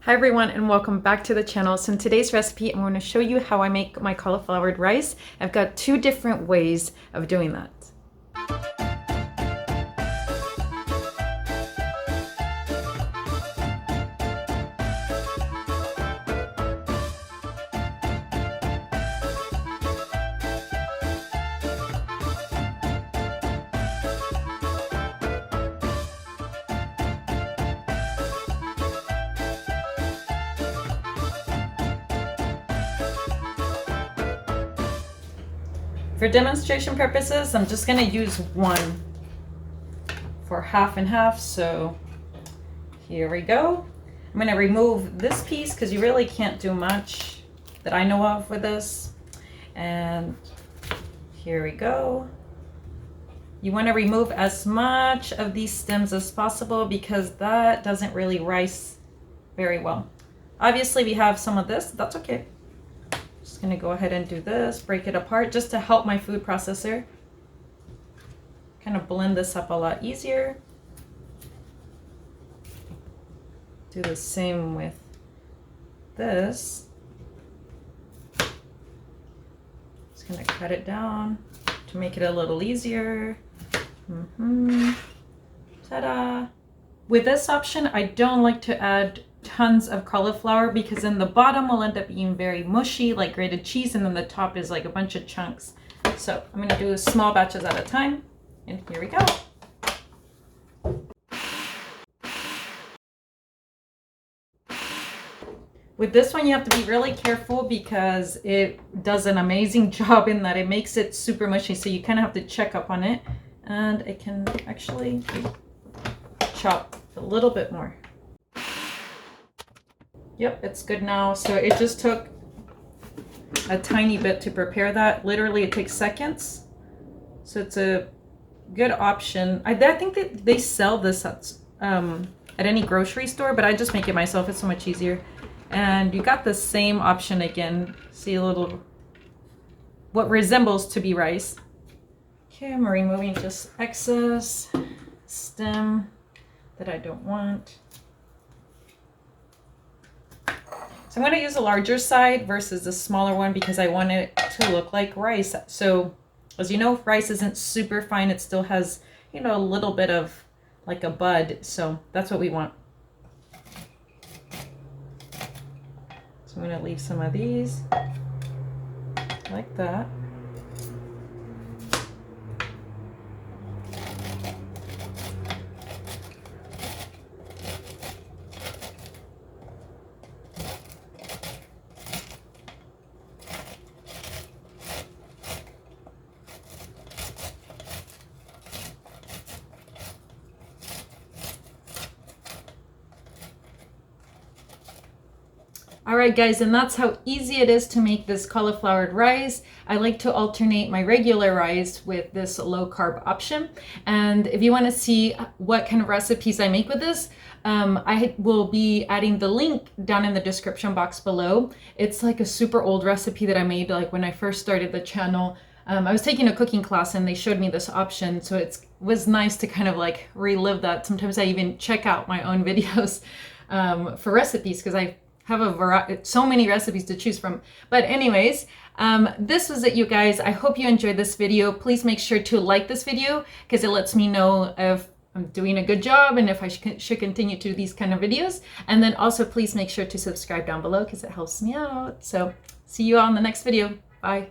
Hi everyone and welcome back to the channel. So in today's recipe, I'm going to show you how I make my cauliflower rice. I've got two different ways of doing that. For demonstration purposes, I'm just going to use one for half and half. So here we go. I'm going to remove this piece because you really can't do much that I know of with this. And here we go. You want to remove as much of these stems as possible because that doesn't really rice very well. Obviously we have some of this, that's okay. Just gonna go ahead and do this, break it apart just to help my food processor kind of blend this up a lot easier. Do the same with this. Just gonna cut it down to make it a little easier. Ta-da! With this option, I don't like to add tons of cauliflower because then the bottom will end up being very mushy like grated cheese, and then the top is like a bunch of chunks. So I'm going to do small batches at a time, and here we go. With this one, you have to be really careful because it does an amazing job in that it makes it super mushy, so you kind of have to check up on it. And I can actually chop a little bit more. Yep, it's good now. So it just took a tiny bit to prepare that. Literally, it takes seconds. So it's a good option. I think that they sell this at any grocery store, but I just make it myself. It's so much easier. And you got the same option again. See a little, what resembles to be rice. Okay, I'm removing just excess stem that I don't want. So I'm going to use a larger side versus the smaller one because I want it to look like rice. So as you know, rice isn't super fine. It still has, you know, a little bit of like a bud. So that's what we want. So I'm going to leave some of these like that. All right, guys, and that's how easy it is to make this cauliflower rice. I like to alternate my regular rice with this low carb option. And if you want to see what kind of recipes I make with this, I will be adding the link down in the description box below. It's like a super old recipe that I made like when I first started the channel. I was taking a cooking class and they showed me this option, so it was nice to kind of like relive that. Sometimes I even check out my own videos for recipes because I have a variety, so many recipes to choose from. But anyways, this was it, you guys. I hope you enjoyed this video. Please make sure to like this video because it lets me know if I'm doing a good job and if I should continue to do these kind of videos. And then also please make sure to subscribe down below because it helps me out. So see you all in the next video. Bye.